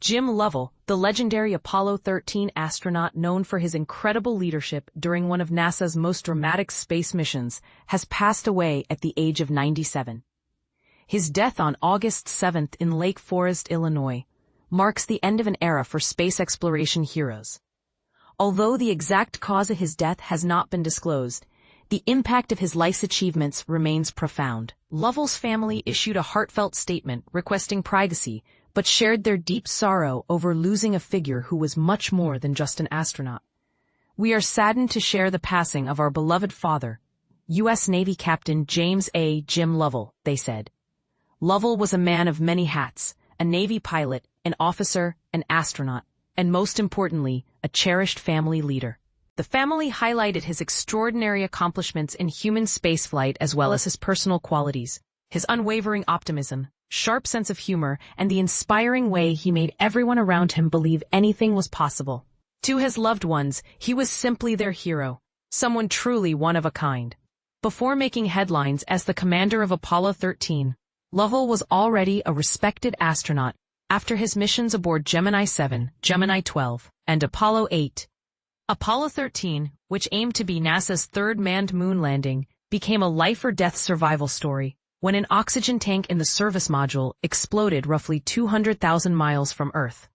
Jim Lovell, the legendary Apollo 13 astronaut known for his incredible leadership during one of NASA's most dramatic space missions, has passed away at the age of 97. His death on August 7 in Lake Forest, Illinois, marks the end of an era for space exploration heroes. Although the exact cause of his death has not been disclosed, the impact of his life's achievements remains profound. Lovell's family issued a heartfelt statement requesting privacy, but shared their deep sorrow over losing a figure who was much more than just an astronaut. "We are saddened to share the passing of our beloved father, U.S. Navy Captain James A. Jim Lovell," they said. Lovell was a man of many hats, a Navy pilot, an officer, an astronaut, and most importantly, a cherished family leader. The family highlighted his extraordinary accomplishments in human spaceflight as well as his personal qualities, his unwavering optimism, sharp sense of humor, and the inspiring way he made everyone around him believe anything was possible. To his loved ones, he was simply their hero, someone truly one of a kind. Before making headlines as the commander of Apollo 13, Lovell was already a respected astronaut after his missions aboard Gemini 7, Gemini 12, and Apollo 8. Apollo 13, which aimed to be NASA's third manned moon landing, became a life-or-death survival story when an oxygen tank in the service module exploded roughly 200,000 miles from Earth.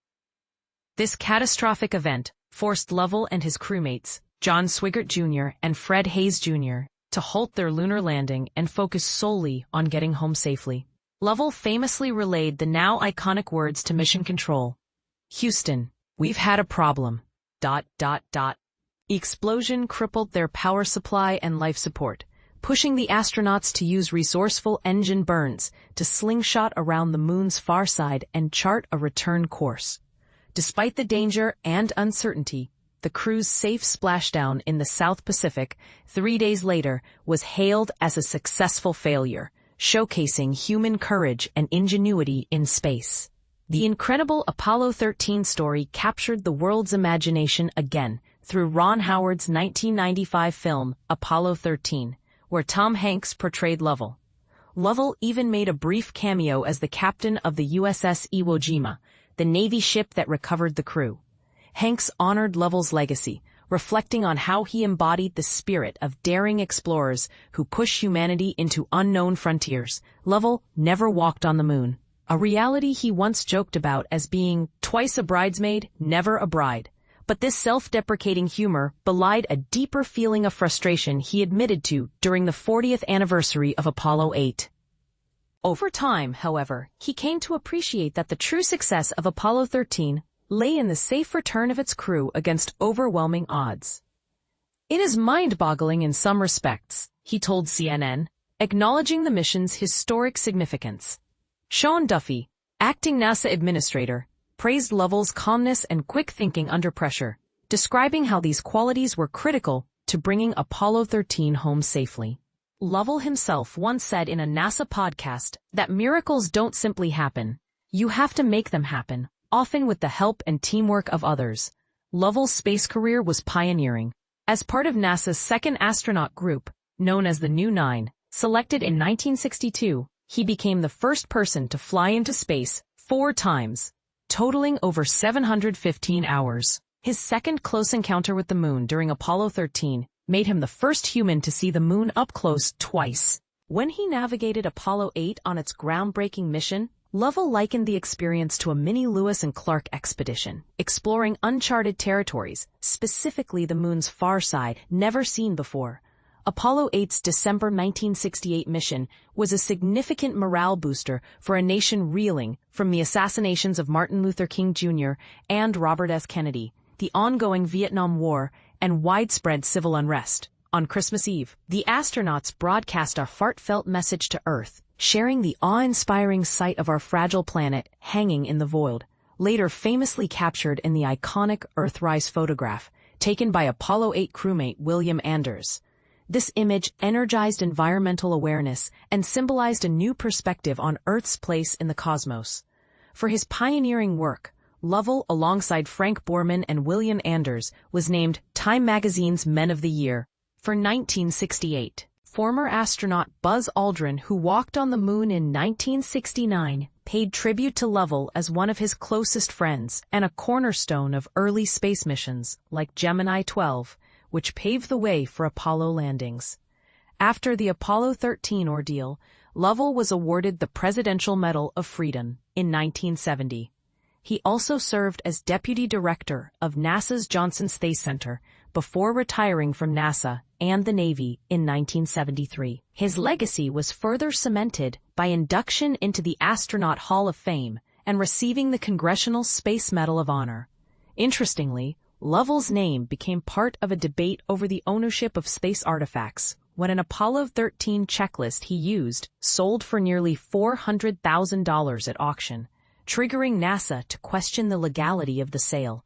This catastrophic event forced Lovell and his crewmates, John Swigert Jr. and Fred Hayes Jr., to halt their lunar landing and focus solely on getting home safely. Lovell famously relayed the now iconic words to Mission Control: "Houston, we've had a problem. ... The explosion crippled their power supply and life support, pushing the astronauts to use resourceful engine burns to slingshot around the moon's far side and chart a return course. Despite the danger and uncertainty, the crew's safe splashdown in the South Pacific 3 days later was hailed as a successful failure, showcasing human courage and ingenuity in space." The incredible Apollo 13 story captured the world's imagination again through Ron Howard's 1995 film Apollo 13, where Tom Hanks portrayed Lovell. Lovell even made a brief cameo as the captain of the USS Iwo Jima, the Navy ship that recovered the crew. Hanks honored Lovell's legacy, reflecting on how he embodied the spirit of daring explorers who push humanity into unknown frontiers. Lovell never walked on the moon, a reality he once joked about as being twice a bridesmaid, never a bride. But this self-deprecating humor belied a deeper feeling of frustration he admitted to during the 40th anniversary of Apollo 8. Over time, however, he came to appreciate that the true success of Apollo 13 lay in the safe return of its crew against overwhelming odds. "It is mind-boggling in some respects," he told CNN, acknowledging the mission's historic significance. Sean Duffy, acting NASA administrator, praised Lovell's calmness and quick thinking under pressure, describing how these qualities were critical to bringing Apollo 13 home safely. Lovell himself once said in a NASA podcast that miracles don't simply happen. You have to make them happen, often with the help and teamwork of others. Lovell's space career was pioneering. As part of NASA's second astronaut group, known as the New Nine, selected in 1962, he became the first person to fly into space 4 times, totaling over 715 hours. His second close encounter with the moon during Apollo 13 made him the first human to see the moon up close twice. When he navigated Apollo 8 on its groundbreaking mission, Lovell likened the experience to a mini Lewis and Clark expedition, exploring uncharted territories, specifically the moon's far side, never seen before. Apollo 8's December 1968 mission was a significant morale booster for a nation reeling from the assassinations of Martin Luther King Jr. and Robert S. Kennedy, the ongoing Vietnam War, and widespread civil unrest. On Christmas Eve, the astronauts broadcast a heartfelt message to Earth, sharing the awe-inspiring sight of our fragile planet hanging in the void, later famously captured in the iconic Earthrise photograph taken by Apollo 8 crewmate William Anders. This image energized environmental awareness and symbolized a new perspective on Earth's place in the cosmos. For his pioneering work, Lovell, alongside Frank Borman and William Anders, was named Time magazine's Men of the Year for 1968. Former astronaut Buzz Aldrin, who walked on the moon in 1969, paid tribute to Lovell as one of his closest friends and a cornerstone of early space missions like Gemini 12, which paved the way for Apollo landings. After the Apollo 13 ordeal, Lovell was awarded the Presidential Medal of Freedom in 1970. He also served as deputy director of NASA's Johnson Space Center before retiring from NASA and the Navy in 1973. His legacy was further cemented by induction into the Astronaut Hall of Fame and receiving the Congressional Space Medal of Honor. Interestingly, Lovell's name became part of a debate over the ownership of space artifacts when an Apollo 13 checklist he used sold for nearly $400,000 at auction, triggering NASA to question the legality of the sale.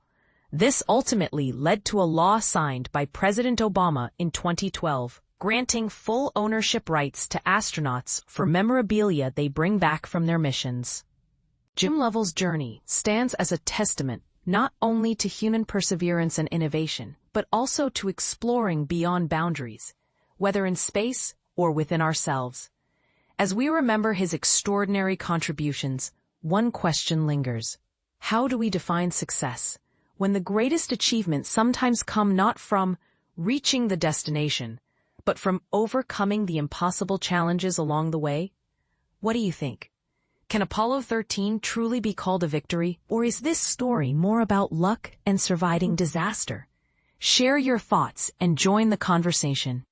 This ultimately led to a law signed by President Obama in 2012, granting full ownership rights to astronauts for memorabilia they bring back from their missions. Jim Lovell's journey stands as a testament not only to human perseverance and innovation, but also to exploring beyond boundaries, whether in space or within ourselves. As we remember his extraordinary contributions, one question lingers. How do we define success, when the greatest achievements sometimes come not from reaching the destination, but from overcoming the impossible challenges along the way? What do you think? Can Apollo 13 truly be called a victory, or is this story more about luck and surviving disaster? Share your thoughts and join the conversation.